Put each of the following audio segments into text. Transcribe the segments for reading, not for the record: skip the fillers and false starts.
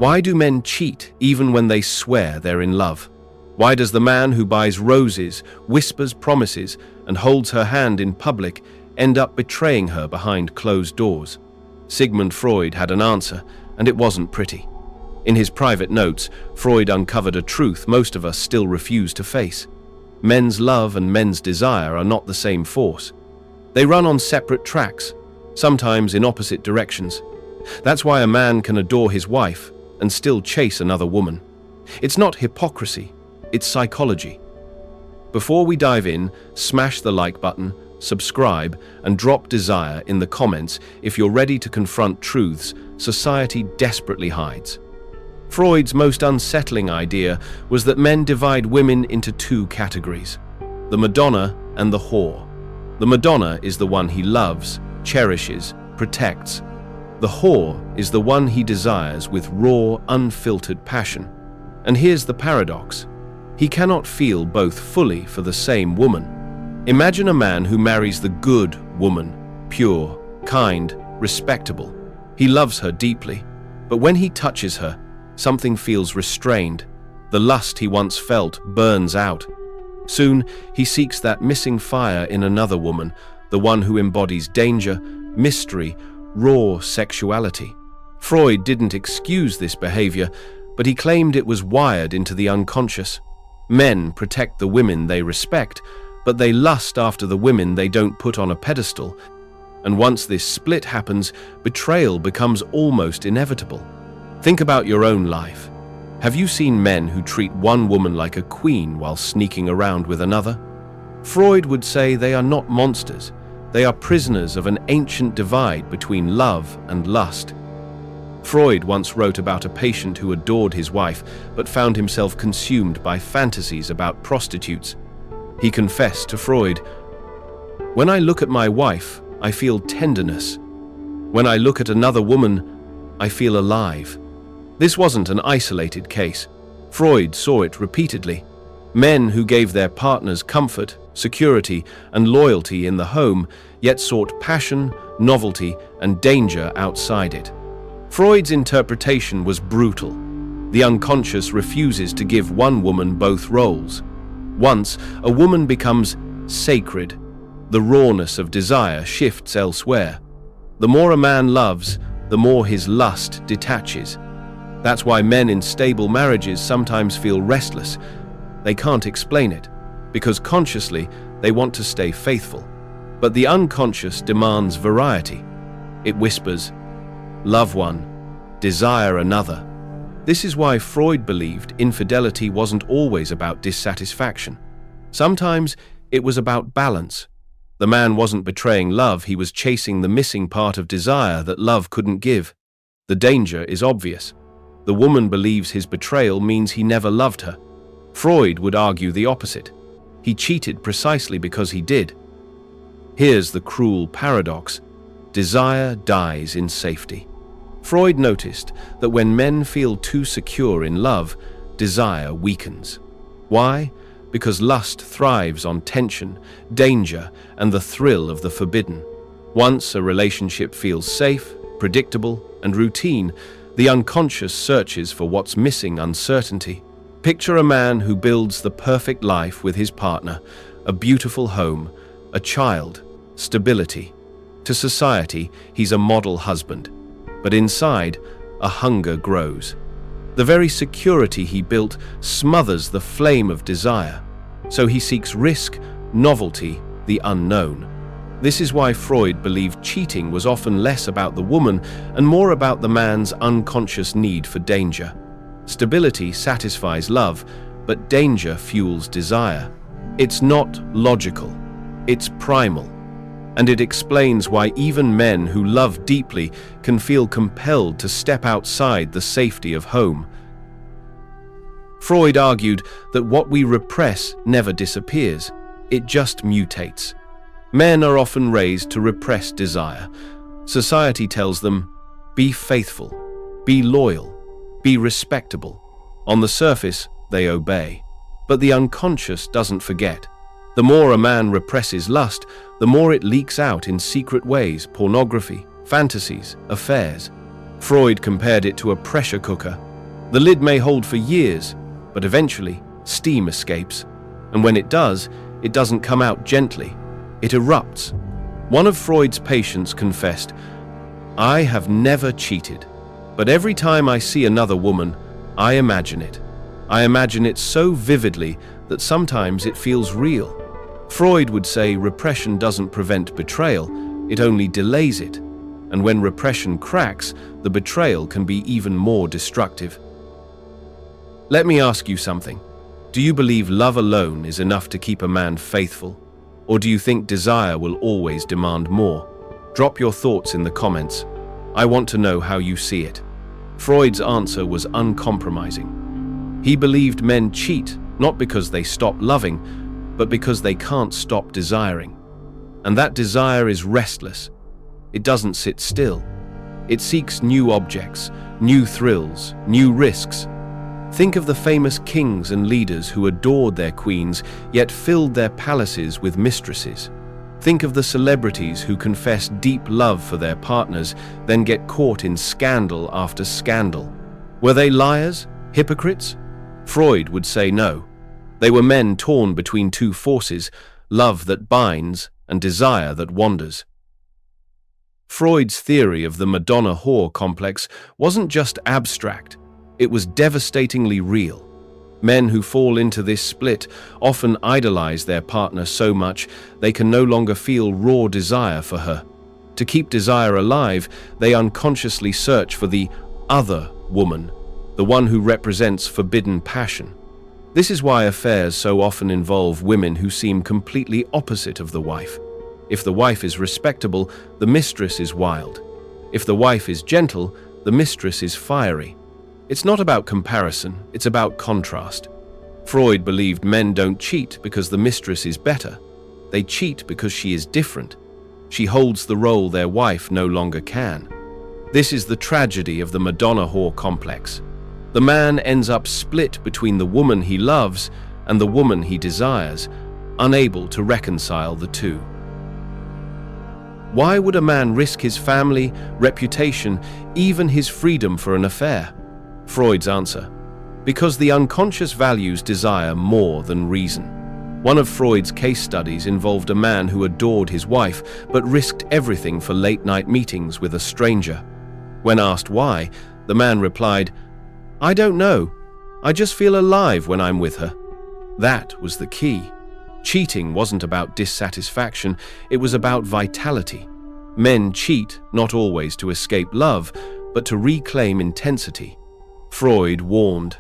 Why do men cheat even when they swear they're in love? Why does the man who buys roses, whispers promises, and holds her hand in public end up betraying her behind closed doors? Sigmund Freud had an answer, and it wasn't pretty. In his private notes, Freud uncovered a truth most of us still refuse to face. Men's love and men's desire are not the same force. They run on separate tracks, sometimes in opposite directions. That's why a man can adore his wife and still chase another woman. It's not hypocrisy, it's psychology. Before we dive in, smash the like button, subscribe, and drop desire in the comments if you're ready to confront truths society desperately hides. Freud's most unsettling idea was that men divide women into two categories: the Madonna and the whore. The Madonna is the one he loves, cherishes, protects. The whore is the one he desires with raw, unfiltered passion. And here's the paradox: he cannot feel both fully for the same woman. Imagine a man who marries the good woman, pure, kind, respectable. He loves her deeply, but when he touches her, something feels restrained. The lust he once felt burns out. Soon, he seeks that missing fire in another woman, the one who embodies danger, mystery, raw sexuality. Freud didn't excuse this behavior, but he claimed it was wired into the unconscious. Men protect the women they respect, but they lust after the women they don't put on a pedestal. And once this split happens, betrayal becomes almost inevitable. Think about your own life. Have you seen men who treat one woman like a queen while sneaking around with another? Freud would say they are not monsters. They are prisoners of an ancient divide between love and lust. Freud once wrote about a patient who adored his wife but found himself consumed by fantasies about prostitutes. He confessed to Freud, "When I look at my wife, I feel tenderness. When I look at another woman, I feel alive." This wasn't an isolated case. Freud saw it repeatedly. Men who gave their partners comfort, security, and loyalty in the home, yet sought passion, novelty, and danger outside it. Freud's interpretation was brutal. The unconscious refuses to give one woman both roles. Once a woman becomes sacred, the rawness of desire shifts elsewhere. The more a man loves, the more his lust detaches. That's why men in stable marriages sometimes feel restless. They can't explain it, because consciously they want to stay faithful. But the unconscious demands variety. It whispers, "Love one, desire another." This is why Freud believed infidelity wasn't always about dissatisfaction. Sometimes it was about balance. The man wasn't betraying love, he was chasing the missing part of desire that love couldn't give. The danger is obvious. The woman believes his betrayal means he never loved her. Freud would argue the opposite. He cheated precisely because he did. Here's the cruel paradox: desire dies in safety. Freud noticed that when men feel too secure in love, desire weakens. Why? Because lust thrives on tension, danger, and the thrill of the forbidden. Once a relationship feels safe, predictable, and routine, the unconscious searches for what's missing: uncertainty. Picture a man who builds the perfect life with his partner, a beautiful home, a child, stability. To society, he's a model husband. But inside, a hunger grows. The very security he built smothers the flame of desire. So he seeks risk, novelty, the unknown. This is why Freud believed cheating was often less about the woman and more about the man's unconscious need for danger. Stability satisfies love, but danger fuels desire. It's not logical, it's primal. And it explains why even men who love deeply can feel compelled to step outside the safety of home. Freud argued that what we repress never disappears, it just mutates. Men are often raised to repress desire. Society tells them, be faithful, be loyal, be respectable. On the surface, they obey. But the unconscious doesn't forget. The more a man represses lust, the more it leaks out in secret ways: pornography, fantasies, affairs. Freud compared it to a pressure cooker. The lid may hold for years, but eventually steam escapes. And when it does, it doesn't come out gently. It erupts. One of Freud's patients confessed, "I have never cheated, but every time I see another woman, I imagine it. I imagine it so vividly that sometimes it feels real." Freud would say repression doesn't prevent betrayal, it only delays it. And when repression cracks, the betrayal can be even more destructive. Let me ask you something. Do you believe love alone is enough to keep a man faithful? Or do you think desire will always demand more? Drop your thoughts in the comments. I want to know how you see it. Freud's answer was uncompromising. He believed men cheat not because they stop loving, but because they can't stop desiring. And that desire is restless. It doesn't sit still. It seeks new objects, new thrills, new risks. Think of the famous kings and leaders who adored their queens, yet filled their palaces with mistresses. Think of the celebrities who confess deep love for their partners, then get caught in scandal after scandal. Were they liars? Hypocrites? Freud would say no. They were men torn between two forces, love that binds and desire that wanders. Freud's theory of the Madonna-whore complex wasn't just abstract. It was devastatingly real. Men who fall into this split often idolize their partner so much they can no longer feel raw desire for her. To keep desire alive, they unconsciously search for the other woman, the one who represents forbidden passion. This is why affairs so often involve women who seem completely opposite of the wife. If the wife is respectable, the mistress is wild. If the wife is gentle, the mistress is fiery. It's not about comparison, it's about contrast. Freud believed men don't cheat because the mistress is better. They cheat because she is different. She holds the role their wife no longer can. This is the tragedy of the Madonna-whore complex. The man ends up split between the woman he loves and the woman he desires, unable to reconcile the two. Why would a man risk his family, reputation, even his freedom for an affair? Freud's answer: because the unconscious values desire more than reason. One of Freud's case studies involved a man who adored his wife but risked everything for late-night meetings with a stranger. When asked why, the man replied, "I don't know. I just feel alive when I'm with her." That was the key. Cheating wasn't about dissatisfaction, it was about vitality. Men cheat not always to escape love, but to reclaim intensity. Freud warned,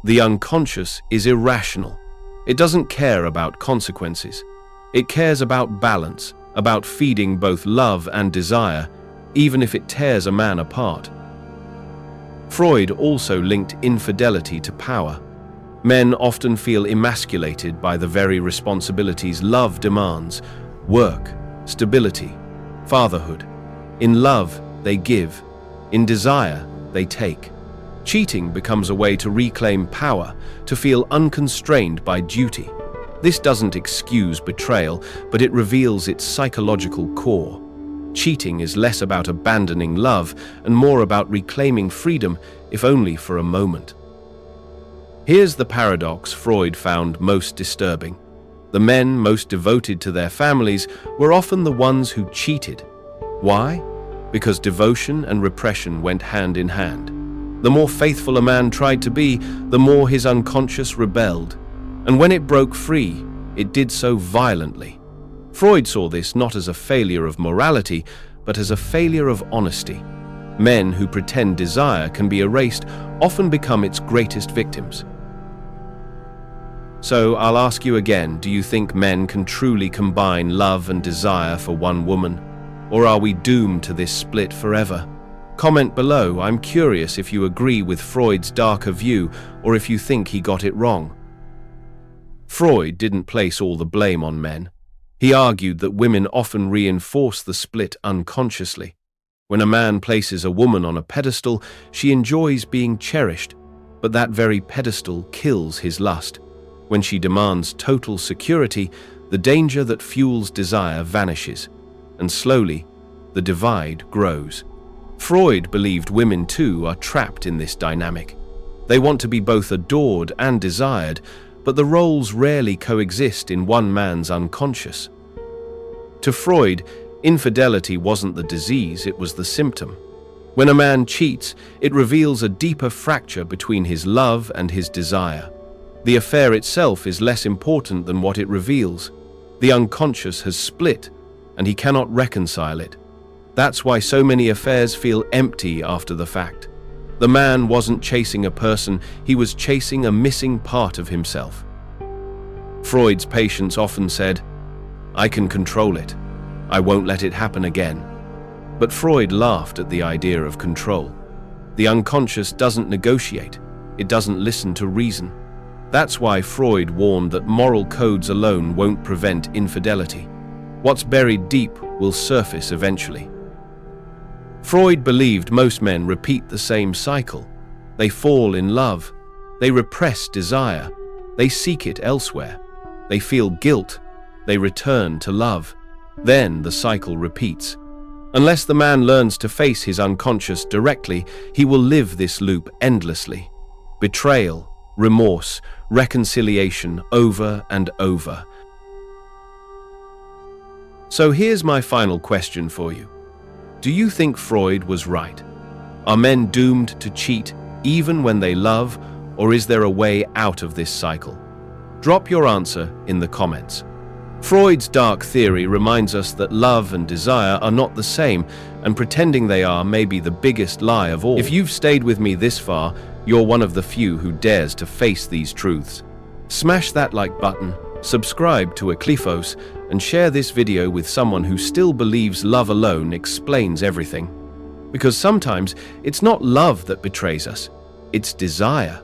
the unconscious is irrational. It doesn't care about consequences. It cares about balance, about feeding both love and desire, even if it tears a man apart. Freud also linked infidelity to power. Men often feel emasculated by the very responsibilities love demands: work, stability, fatherhood. In love, they give. In desire, they take. Cheating becomes a way to reclaim power, to feel unconstrained by duty. This doesn't excuse betrayal, but it reveals its psychological core. Cheating is less about abandoning love and more about reclaiming freedom, if only for a moment. Here's the paradox Freud found most disturbing. The men most devoted to their families were often the ones who cheated. Why? Because devotion and repression went hand in hand. The more faithful a man tried to be, the more his unconscious rebelled. And when it broke free, it did so violently. Freud saw this not as a failure of morality, but as a failure of honesty. Men who pretend desire can be erased often become its greatest victims. So I'll ask you again, do you think men can truly combine love and desire for one woman? Or are we doomed to this split forever? Comment below. I'm curious if you agree with Freud's darker view or if you think he got it wrong. Freud didn't place all the blame on men. He argued that women often reinforce the split unconsciously. When a man places a woman on a pedestal, she enjoys being cherished, but that very pedestal kills his lust. When she demands total security, the danger that fuels desire vanishes, and slowly, the divide grows. Freud believed women too are trapped in this dynamic. They want to be both adored and desired, but the roles rarely coexist in one man's unconscious. To Freud, infidelity wasn't the disease, it was the symptom. When a man cheats, it reveals a deeper fracture between his love and his desire. The affair itself is less important than what it reveals. The unconscious has split, and he cannot reconcile it. That's why so many affairs feel empty after the fact. The man wasn't chasing a person, he was chasing a missing part of himself. Freud's patients often said, "I can control it. I won't let it happen again." But Freud laughed at the idea of control. The unconscious doesn't negotiate. It doesn't listen to reason. That's why Freud warned that moral codes alone won't prevent infidelity. What's buried deep will surface eventually. Freud believed most men repeat the same cycle. They fall in love. They repress desire. They seek it elsewhere. They feel guilt. They return to love. Then the cycle repeats. Unless the man learns to face his unconscious directly, he will live this loop endlessly. Betrayal, remorse, reconciliation over and over. So here's my final question for you. Do you think Freud was right? Are men doomed to cheat even when they love, or is there a way out of this cycle? Drop your answer in the comments. Freud's dark theory reminds us that love and desire are not the same, and pretending they are may be the biggest lie of all. If you've stayed with me this far, you're one of the few who dares to face these truths. Smash that like button, subscribe to Ecliphos, and share this video with someone who still believes love alone explains everything. Because sometimes it's not love that betrays us, it's desire.